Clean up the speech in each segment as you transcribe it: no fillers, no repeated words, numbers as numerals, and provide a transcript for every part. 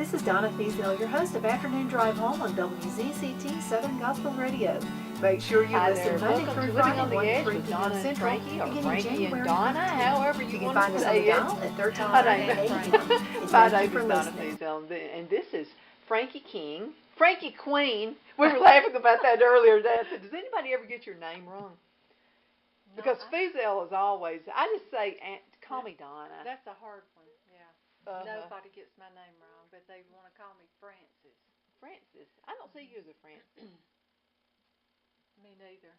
This is Donna Feazell, your host of Afternoon Drive Home on WZCT Southern Gospel Radio. Make sure you listen Monday through Friday, on the Edge with Donna and Frankie, or Frankie and Donna, however you want to say it. You can find us on the dial at 1380. My name is Donna Feazell, and this is Frankie King, Frankie Queen. We were laughing about that earlier. Dad said, does anybody ever get your name wrong? Because Feazell is always, I just say, call me Donna. That's a hard one, yeah. Nobody gets my name wrong, but they want to call me Francis. Francis. I don't see you as a Francis. Me neither.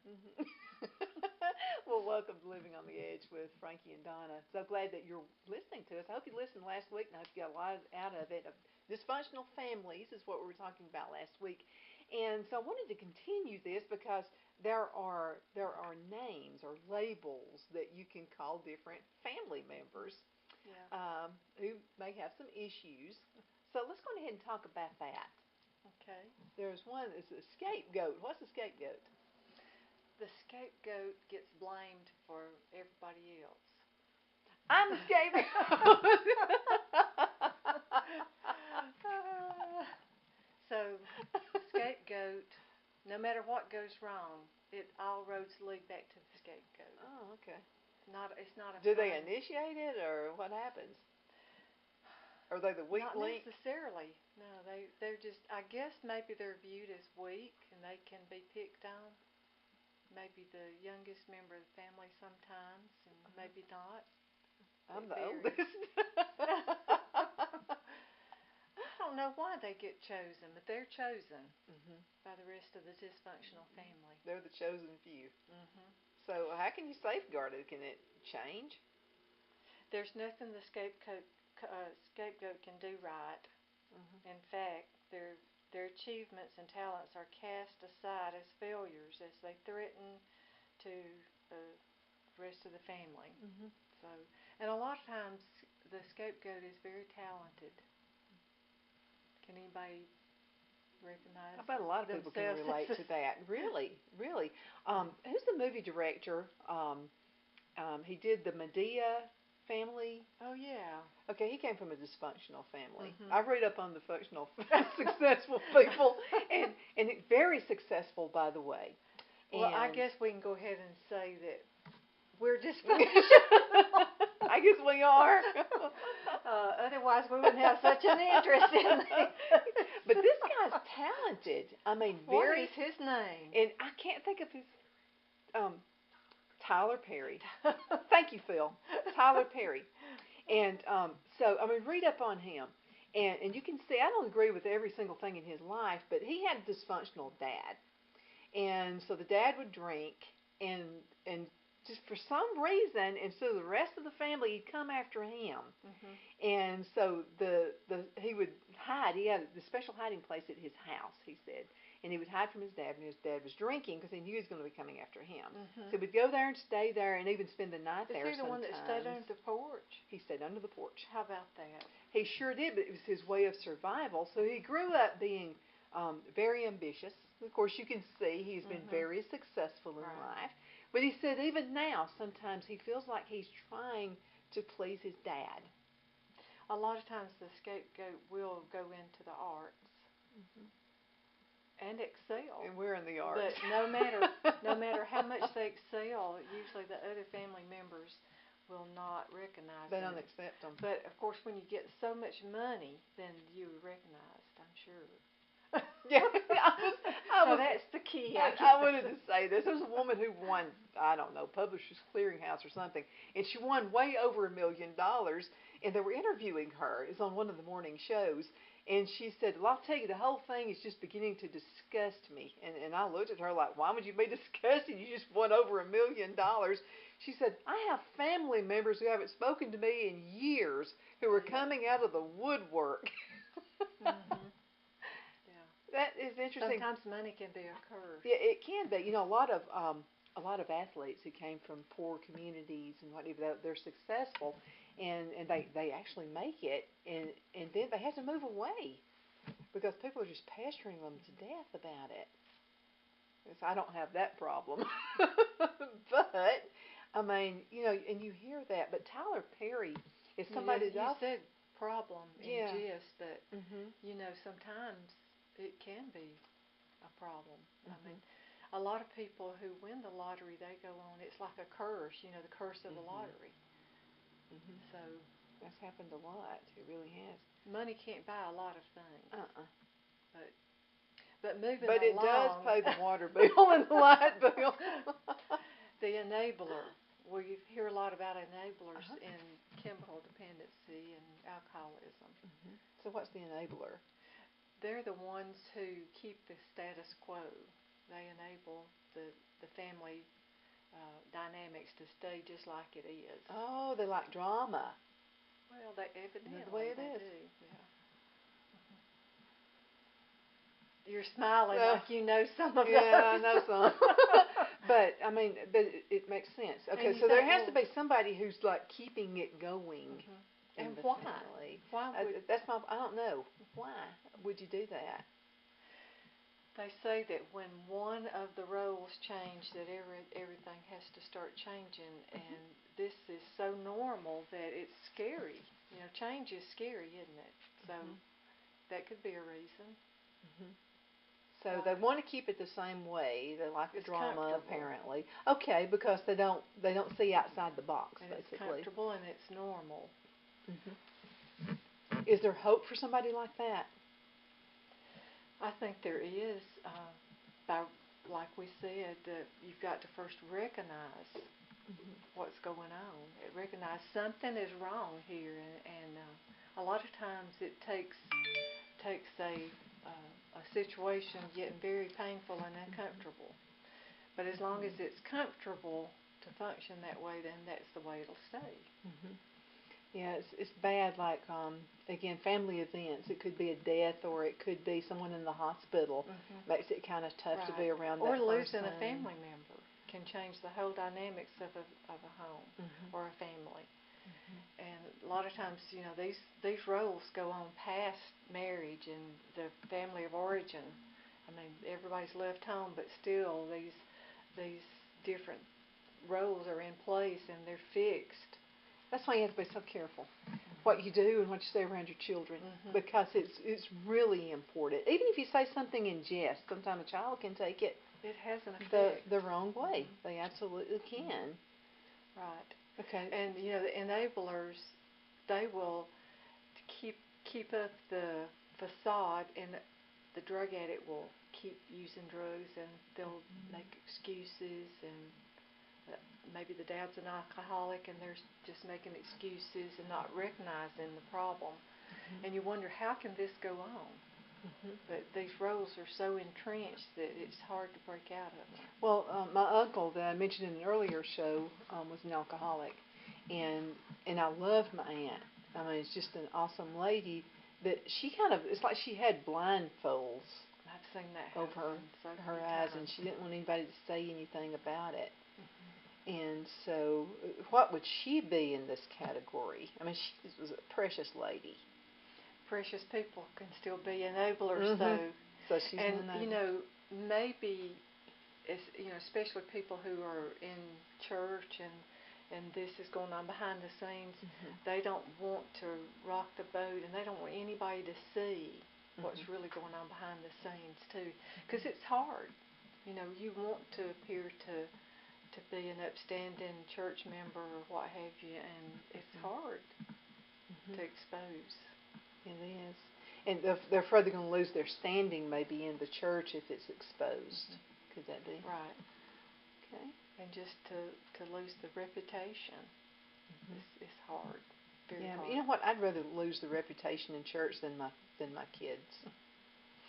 Well, welcome to Living on the Edge with Frankie and Donna. So glad that you're listening to us. I hope you listened last week, and I hope you got a lot out of it. Dysfunctional families is what we were talking about last week. And so I wanted to continue this because there are names or labels that you can call different family members who may have some issues. So let's go ahead and talk about that. Okay. There's one that's a scapegoat. What's a scapegoat? The scapegoat gets blamed for everybody else. I'm the scapegoat. So, scapegoat, no matter what goes wrong, all roads lead back to the scapegoat. Oh, okay. It's not a Do they initiate it, or what happens? Are they the weak link? Not necessarily. No, they're just, I guess maybe they're viewed as weak and they can be picked on. Maybe the youngest member of the family sometimes, and maybe not. I'm the oldest. I don't know why they get chosen, but they're chosen by the rest of the dysfunctional family. They're the chosen few. So how can you safeguard it? Can it change? There's nothing the scapegoat can do right. In fact, their achievements and talents are cast aside as failures as they threaten to the rest of the family. So, and a lot of times the scapegoat is very talented. Can anybody recognize? I bet a lot of people can relate to that. Really, really. Who's the movie director? He did the Medea family. Oh, yeah. Okay, he came from a dysfunctional family. I read up on the functional, successful people, and very successful, by the way. Well, and I guess we can go ahead and say that we're dysfunctional. I guess we are. Otherwise, we wouldn't have such an interest in it. But this guy's talented. I mean, What is his name? And I can't think of his. Tyler Perry. Thank you, Phil. Tyler Perry. And so, I mean, read up on him. And you can see, I don't agree with every single thing in his life, but he had a dysfunctional dad. And so the dad would drink, and just for some reason, and so the rest of the family, he'd come after him. And so he would hide. He had the special hiding place at his house, he said. And he would hide from his dad when his dad was drinking because he knew he was going to be coming after him. So he would go there and stay there and even spend the night there sometimes. Is he the one that stayed under the porch? He stayed under the porch. How about that? He sure did, but it was his way of survival. So he grew up being very ambitious. Of course, you can see he's been very successful in life. But he said even now, sometimes he feels like he's trying to please his dad. A lot of times the scapegoat will go into the arts. And excel. And we're in the arts. But no matter how much they excel, usually the other family members will not recognize them. They don't accept them. But of course, when you get so much money, then you're recognized, I'm sure. Yeah, So that's the key. I wanted to say this. There was a woman who won, I don't know, Publishers Clearinghouse or something, and she won way over $1 million, and they were interviewing her. It was on one of the morning shows, and she said, well, I'll tell you, the whole thing is just beginning to disgust me. And I looked at her like, why would you be disgusted? You just won over $1 million. She said, I have family members who haven't spoken to me in years who are coming out of the woodwork. That is interesting. Sometimes money can be a curse. Yeah, it can be. You know, a lot of athletes who came from poor communities and whatever, they're successful, and they actually make it, and then they have to move away because people are just pestering them to death about it. So I don't have that problem, but I mean, you know, and you hear that. But Tyler Perry is somebody you said problem in jest, but sometimes it can be a problem. I mean, a lot of people who win the lottery, they go on, it's like a curse, the curse of the lottery. So that's happened a lot. It really has. money can't buy a lot of things. Uh-uh. But moving But it along, does pay the water bill and the light bill. the enabler. We hear a lot about enablers in chemical dependency and alcoholism. So what's the enabler? They're the ones who keep the status quo. They enable the family dynamics to stay just like it is. Oh, they like drama. Well, they evidently the way it they is. do. Yeah. You're smiling Well, like you know some of those. Yeah, I know some. But I mean, it makes sense. Okay, so there has to be somebody who's like keeping it going in And the why? family. Why would I don't know. Why would you do that? they say that when one of the roles change, that everything has to start changing, and this is so normal that it's scary. Change is scary, isn't it? So that could be a reason. So they want to keep it the same way. They like the It's drama, comfortable. apparently. Okay, because they don't see outside the box, And basically. it's comfortable and it's normal. Is there hope for somebody like that? I think there is. Like we said, you've got to first recognize what's going on. Recognize something is wrong here, and a lot of times it takes a situation getting very painful and uncomfortable. But as long as it's comfortable to function that way, then that's the way it'll stay. Yeah, it's bad, like, again, family events. It could be a death or it could be someone in the hospital. Makes it kind of tough to be around that person. Or losing a family member can change the whole dynamics of a home or a family. And a lot of times, these roles go on past marriage and the family of origin. I mean, everybody's left home, but still these different roles are in place and they're fixed. That's why you have to be so careful what you do and what you say around your children, because it's really important. Even if you say something in jest, sometimes a child can take it It has an effect. the wrong way. They absolutely can. Right. Okay. And the enablers, they will keep up the facade, and the drug addict will keep using drugs, and they'll make excuses, and maybe the dad's an alcoholic and they're just making excuses and not recognizing the problem. And you wonder, how can this go on? But these roles are so entrenched that it's hard to break out of them. Well, my uncle that I mentioned in an earlier show was an alcoholic, and I love my aunt. I mean, it's just an awesome lady. But it's like she had blindfolds I've seen that over her eyes, and she didn't want anybody to say anything about it. And so, what would she be in this category? I mean, she was a precious lady. Precious people can still be enablers, though. So she's an enabler. And maybe, especially people who are in church and this is going on behind the scenes, they don't want to rock the boat, and they don't want anybody to see what's really going on behind the scenes too, because it's hard. You want to appear to be an upstanding church member or what have you, and it's hard to expose. It is. And they're afraid they're going to lose their standing maybe in the church if it's exposed. Could that be? Right. Okay. And just to lose the reputation is hard. Very hard. You know what? I'd rather lose the reputation in church than my kids.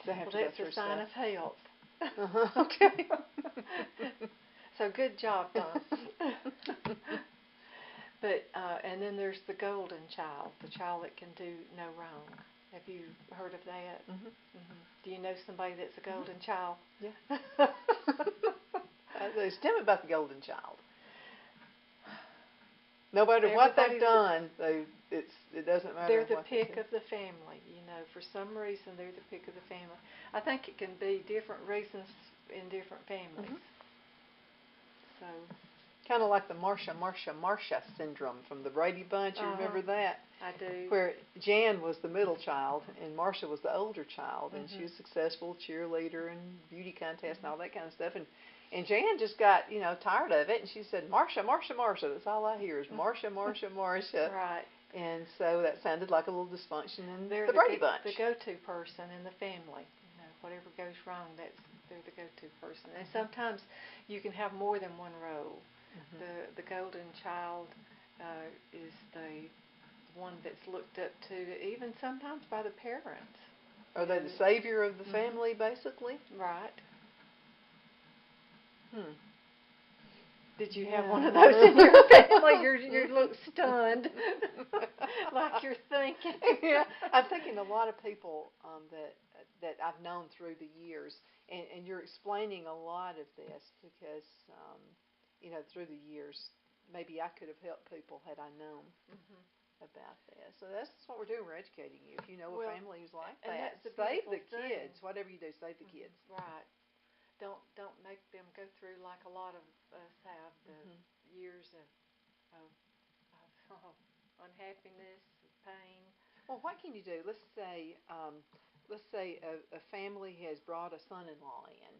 They have to go through that's a sign stuff. of health. Okay. So good job, Don. But and then there's the golden child, the child that can do no wrong. Have you heard of that? Do you know somebody that's a golden child? Yeah. Tell me about the golden child. No matter what they've done, it doesn't matter. They're the pick of the family. For some reason they're the pick of the family. I think it can be different reasons in different families. So Kind of like the Marsha syndrome from the Brady Bunch. You remember that? I do. Where Jan was the middle child and Marsha was the older child, and she was successful cheerleader and beauty contest and all that kind of stuff. And Jan just got, tired of it, and she said, Marsha, Marsha, Marsha. That's all I hear is Marsha, Marsha, Marsha. Right. And so that sounded like a little dysfunction in They're the Brady Bunch. The go-to person in the family. Whatever goes wrong, they're the go-to person. And sometimes you can have more than one role. The golden child is the one that's looked up to, even sometimes by the parents. Are they the savior of the family, basically? Right. Did you Yeah. have one of those in your family? You look stunned, like you're thinking. Yeah, I'm thinking a lot of people that I've known through the years, and you're explaining a lot of this because, through the years, maybe I could have helped people had I known about this. So that's what we're doing. We're educating you. If you know a family who's like that, save the kids. Whatever you do, save the kids. Right. Don't make them go through like a lot of us have the years of unhappiness, pain. Well, what can you do? Let's say a family has brought a son-in-law in,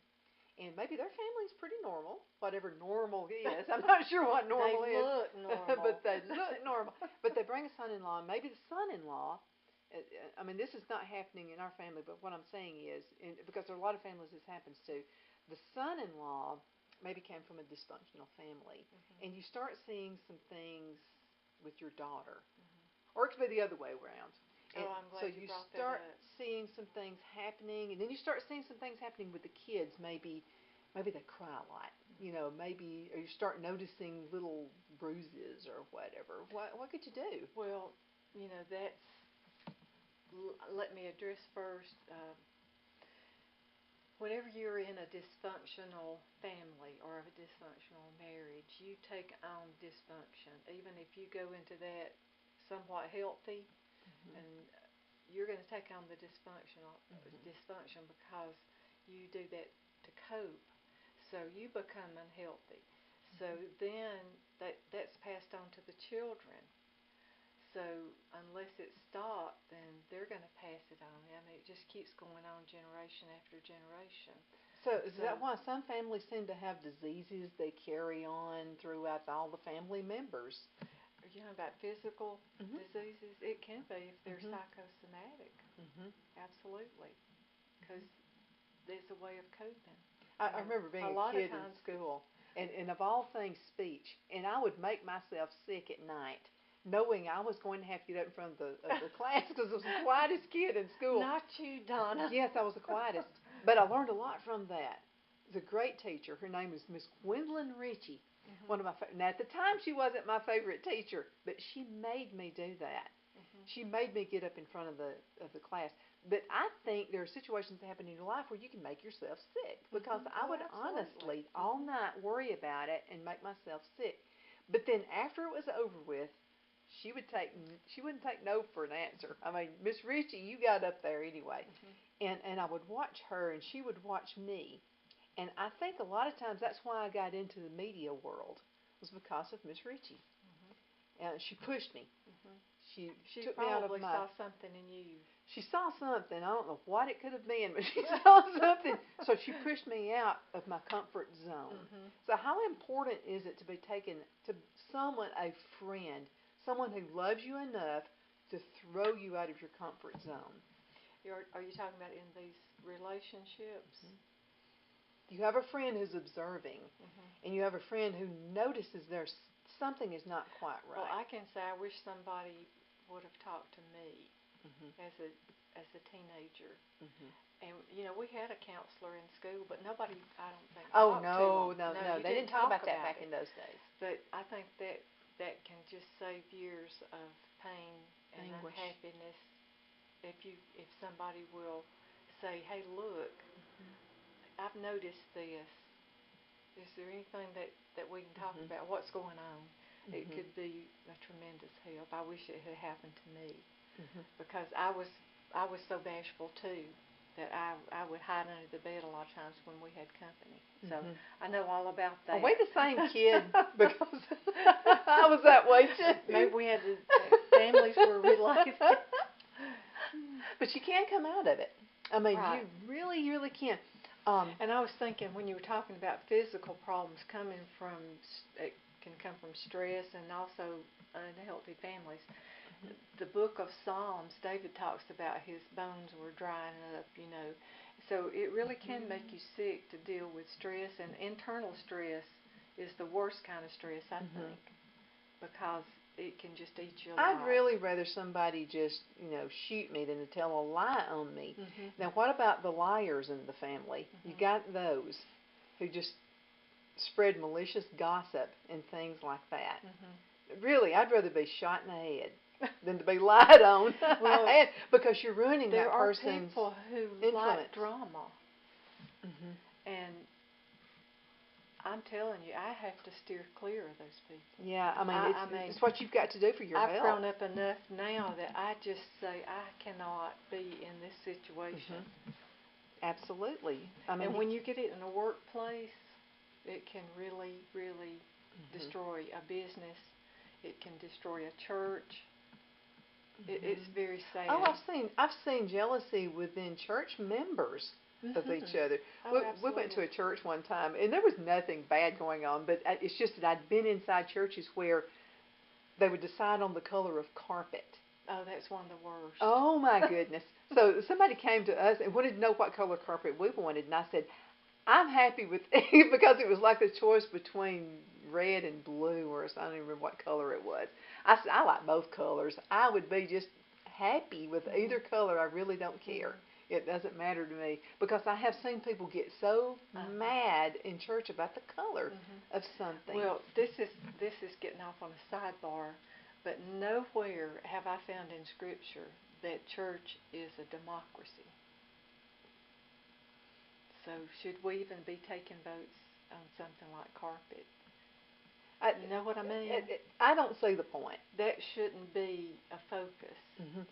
and maybe their family's pretty normal, whatever normal is. I'm not sure what normal They is. look normal. But they look normal. But they bring a son-in-law, and maybe the son-in-law, this is not happening in our family, but what I'm saying is, because there are a lot of families this happens to, the son-in-law maybe came from a dysfunctional family, and you start seeing some things with your daughter. Or it could be the other way around. I'm glad you brought start that up. seeing some things happening, and then you start seeing some things happening with the kids. Maybe they cry a lot. Maybe or you start noticing little bruises or whatever. What could you do? Well, that's. Let me address first. Whenever you're in a dysfunctional family or a dysfunctional marriage, you take on dysfunction. Even if you go into that somewhat healthy, and you're going to take on the dysfunction because you do that to cope. So you become unhealthy. So then that's passed on to the children. So unless it's stopped, then they're going to pass it on. It just keeps going on generation after generation. So is that why some families seem to have diseases they carry on throughout all the family members? About physical diseases, it can be if they're psychosomatic. Absolutely. Because there's a way of coping. I remember being a kid in school, and of all things, speech. And I would make myself sick at night, knowing I was going to have to get up in front of the class because I was the quietest kid in school. Not you, Donna. Yes, I was the quietest. But I learned a lot from that. It was a great teacher. Her name was Miss Gwendolyn Ritchie. One of my now at the time she wasn't my favorite teacher, but she made me do that. She made me get up in front of the class. But I think there are situations that happen in your life where you can make yourself sick because I would honestly all night worry about it and make myself sick. But then after it was over with, she wouldn't take no for an answer. Miss Ritchie, you got up there anyway. And I would watch her and she would watch me. And I think a lot of times that's why I got into the media world was because of Miss Ritchie. And she pushed me. She took me out of probably my... saw something in you. She saw something. I don't know what it could have been, but she saw something. So she pushed me out of my comfort zone. So how important is it to be taken to someone, a friend, someone who loves you enough to throw you out of your comfort zone? Are you talking about in these relationships? You have a friend who's observing, and you have a friend who notices there's something is not quite right. Well, I can say I wish somebody would have talked to me as a teenager. And we had a counselor in school, but nobody, I don't think. Oh no, they didn't talk about that back in those days. But I think that can just save years of pain and Anguish. unhappiness if somebody will say, "Hey, look, I've noticed this. Is there anything that we can talk about? What's going on?" It could be a tremendous help. I wish it had happened to me because I was so bashful too. that I would hide under the bed a lot of times when we had company. So I know all about that. Are we the same kid? Because I was that way too. Maybe we had families were related. But you can come out of it. I mean, Right. you really, really can. And I was thinking when you were talking about physical problems coming from, it can come from stress and also unhealthy families. The book of Psalms, David talks about his bones were drying up, you know. So it really can make you sick to deal with stress, and internal stress is the worst kind of stress, I think, because it can just eat you alive. I'd really rather somebody just, shoot me than to tell a lie on me. Now, what about the liars in the family? You got those who just spread malicious gossip and things like that. Really, I'd rather be shot in the head than to be lied on. Well, because you're ruining that there are person's people who influence. like drama, and I'm telling you, I have to steer clear of those people. Yeah, I mean, it's what you've got to do for your I've health. grown up enough now that I just say I cannot be in this situation. Absolutely. I mean, and when you get it in a workplace, it can really, really destroy a business. It can destroy a church. It's very sad. Oh, I've seen jealousy within church members of each other. Oh, we went to a church one time, and there was nothing bad going on, but it's just that I'd been inside churches where they would decide on the color of carpet. Oh, that's one of the worst. Oh, my goodness. So somebody came to us and wanted to know what color carpet we wanted, and I said, I'm happy with it, because it was like a choice between red and blue, or I don't even remember what color it was. I said, I like both colors. I would be just happy with either color. I really don't care. It doesn't matter to me, because I have seen people get so mad in church about the color of something. Well, this is getting off on a sidebar, but nowhere have I found in Scripture that church is a democracy. So should we even be taking votes on something like carpet? You know what I mean? I don't see the point. That shouldn't be a focus.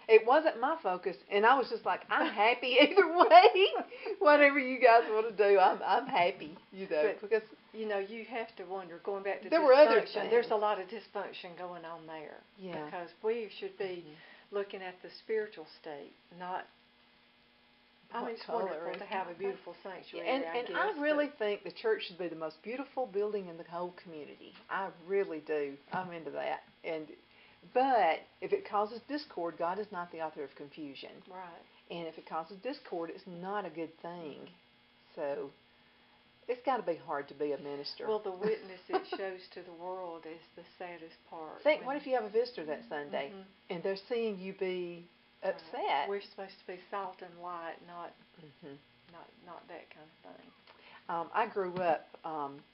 It wasn't my focus, and I was just like, I'm happy either way. Whatever you guys want to do, I'm happy, But, because you have to wonder, going back to there were other dysfunction, things. there's a lot of dysfunction going on there. Yeah. Because we should be looking at the spiritual state, not... I mean, it's wonderful to have a beautiful sanctuary, and I guess, I really think the church should be the most beautiful building in the whole community. I really do. I'm into that. But if it causes discord, God is not the author of confusion. Right. And if it causes discord, it's not a good thing. So it's got to be hard to be a minister. Well, the witness it shows to the world is the saddest part. Think, what if you have a visitor that Sunday and they're seeing you be upset? Right. We're supposed to be salt and light, not that kind of thing. I grew up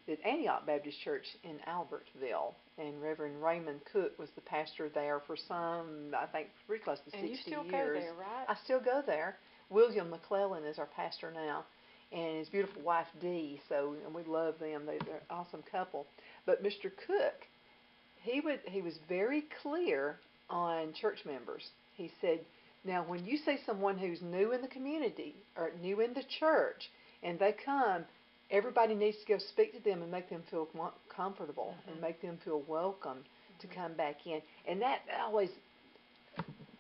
at Antioch Baptist Church in Albertville, and Reverend Raymond Cook was the pastor there for I think, pretty close to 60 years. And you still go there, right? I still go there. William McClellan is our pastor now, and his beautiful wife Dee. And we love them. They're an awesome couple. But Mr. Cook, he was very clear on church members. He said, now when you see someone who's new in the community or new in the church, and they come, everybody needs to go speak to them and make them feel comfortable and make them feel welcome to come back in. And that always,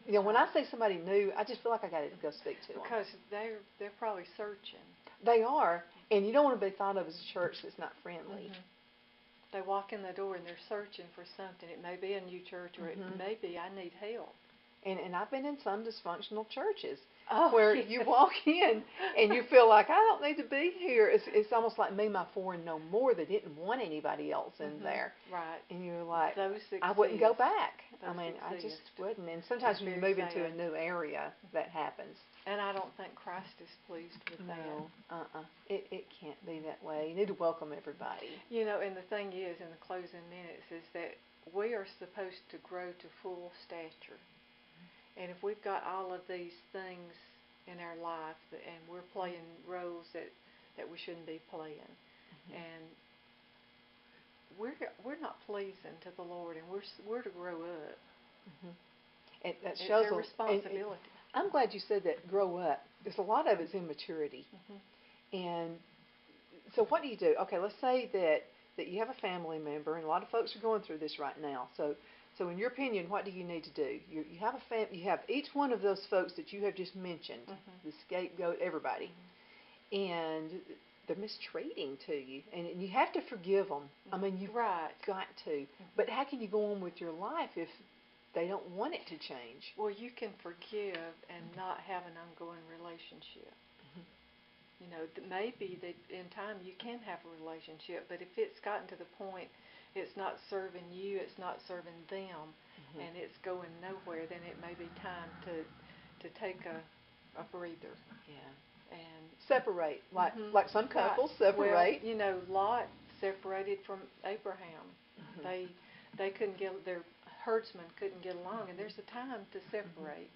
when I see somebody new, I just feel like I got to go speak to them. Because they're probably searching. They are, and you don't want to be thought of as a church that's not friendly. They walk in the door and they're searching for something. It may be a new church, or it may be I need help. And I've been in some dysfunctional churches where you walk in and you feel like, I don't need to be here. It's almost like Me, My Four, and No More. They didn't want anybody else in there. Right. And you're like, Those I wouldn't go back. Those I just exist. wouldn't. And sometimes when you move into a sad. new area, that happens. And I don't think Christ is pleased with that. No, it can't be that way. You need to welcome everybody. And the thing is, in the closing minutes, is that we are supposed to grow to full stature. And if we've got all of these things in our life, and we're playing roles that we shouldn't be playing, and we're not pleasing to the Lord, and we're to grow up. That It's shows our responsibility. I'm glad you said that. Grow up, because a lot of it's immaturity. And so, what do you do? Okay, let's say that you have a family member, and a lot of folks are going through this right now. So in your opinion, what do you need to do? You have you have each one of those folks that you have just mentioned, the scapegoat, everybody, and they're mistreating to you, and you have to forgive them. I mean, you've got to. But how can you go on with your life if they don't want it to change? Well, you can forgive and not have an ongoing relationship. You know, maybe that in time you can have a relationship, but if it's gotten to the point it's not serving you, it's not serving them, and it's going nowhere, then it may be time to take a breather. Yeah. And separate, like some couples separate. Well, you know, Lot separated from Abraham. They couldn't get, their herdsmen couldn't get along, and there's a time to separate.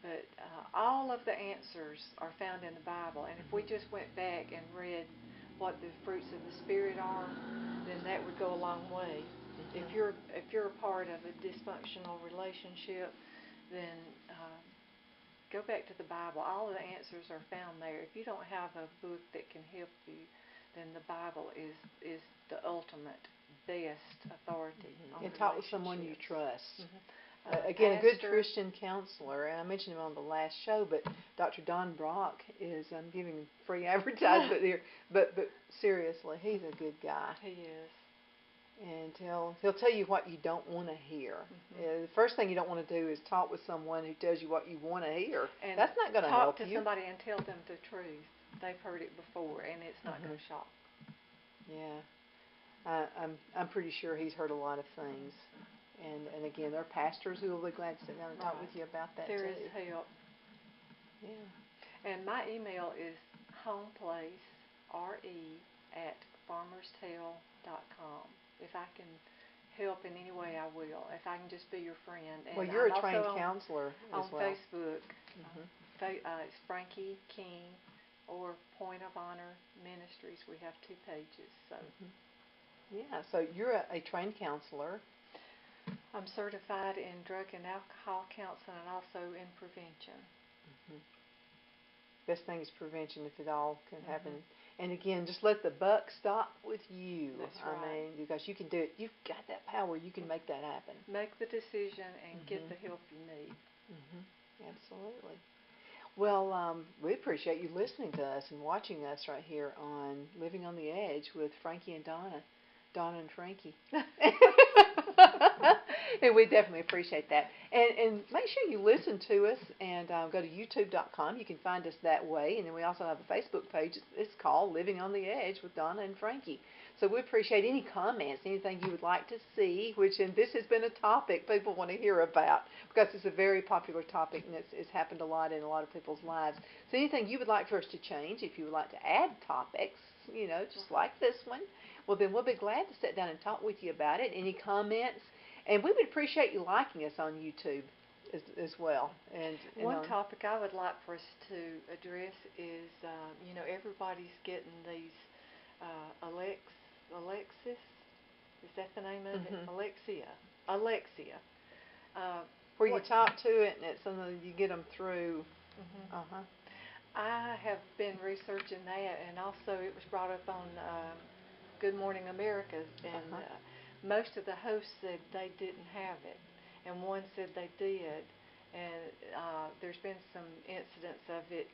But all of the answers are found in the Bible, and if we just went back and read what the fruits of the Spirit are, then that would go a long way. If you're a part of a dysfunctional relationship, then go back to the Bible. All of the answers are found there. If you don't have a book that can help you, then the Bible is the ultimate, best authority on and talk with someone you trust. Again, a pastor, good Christian counselor, and I mentioned him on the last show, but Dr. Don Brock is, I'm giving him free advertisement here, but seriously, he's a good guy. He is. And he'll tell you what you don't want to hear. The first thing you don't want to do is talk with someone who tells you what you want to hear. And that's not going to help you. Talk to somebody and tell them the truth. They've heard it before, and it's not going to shock. Yeah. I'm pretty sure he's heard a lot of things. And again, there are pastors who will be glad to sit down and talk with you about that there too. There is help. Yeah. And my email is homeplace@farmerstale.com. If I can help in any way, I will. If I can just be your friend. And well, you're I'm a trained also counselor on as well. Facebook. It's Frankie King or Point of Honor Ministries. We have 2 pages. So. Yeah, so you're a trained counselor. I'm certified in drug and alcohol counseling and also in prevention. Best thing is prevention if it all can happen. And again, just let the buck stop with you. That's I mean, because you can do it. You've got that power. You can make that happen. Make the decision and get the help you need. Absolutely. Well, we appreciate you listening to us and watching us right here on Living on the Edge with Frankie and Donna and Frankie. And we definitely appreciate that. And make sure you listen to us and go to youtube.com. You can find us that way. And then we also have a Facebook page. It's called Living on the Edge with Donna and Frankie. So we appreciate any comments, anything you would like to see, and this has been a topic people want to hear about because it's a very popular topic and it's happened a lot in a lot of people's lives. So anything you would like for us to change, if you would like to add topics, just like this one, well, then we'll be glad to sit down and talk with you about it. Any comments? And we would appreciate you liking us on YouTube as well. And one topic I would like for us to address is, everybody's getting these Alexis, is that the name of it? Alexia. Where you talk to it and it's something you get them through. I have been researching that, and also it was brought up on Good Morning America, and most of the hosts said they didn't have it, and one said they did, and there's been some incidents of it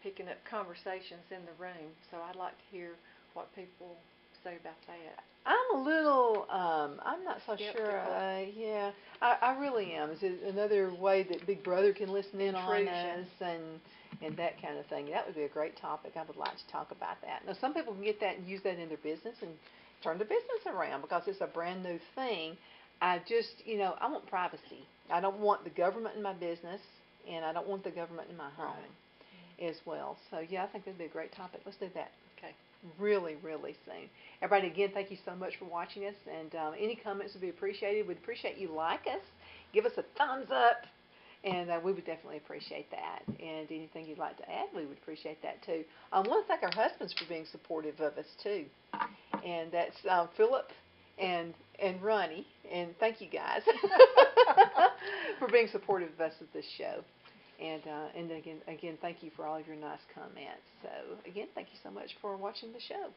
picking up conversations in the room, so I'd like to hear what people say about that. I'm a little, I'm not so sure. Yeah, I really am. Is it another way that Big Brother can listen in on us and that kind of thing? That would be a great topic. I would like to talk about that. Now, some people can get that and use that in their business and turn their business around because it's a brand new thing. I just, I want privacy. I don't want the government in my business, and I don't want the government in my home as well. So, yeah, I think that would be a great topic. Let's do that. Okay. Really, really soon. Everybody, again, thank you so much for watching us, and any comments would be appreciated. We'd appreciate you like us, give us a thumbs up, and we would definitely appreciate that. And anything you'd like to add, we would appreciate that too. I want to thank our husbands for being supportive of us too, and that's Philip and Ronnie, and thank you guys for being supportive of us at this show. And again, thank you for all of your nice comments. So again, thank you so much for watching the show.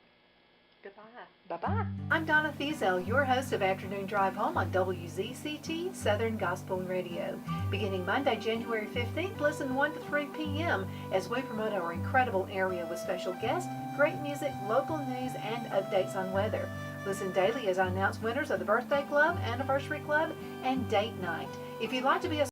Goodbye. Bye-bye. I'm Donna Feazell, your host of Afternoon Drive Home on WZCT Southern Gospel Radio. Beginning Monday, January 15th, listen 1 to 3 p.m. as we promote our incredible area with special guests, great music, local news, and updates on weather. Listen daily as I announce winners of the Birthday Club, Anniversary Club, and Date Night. If you'd like to be a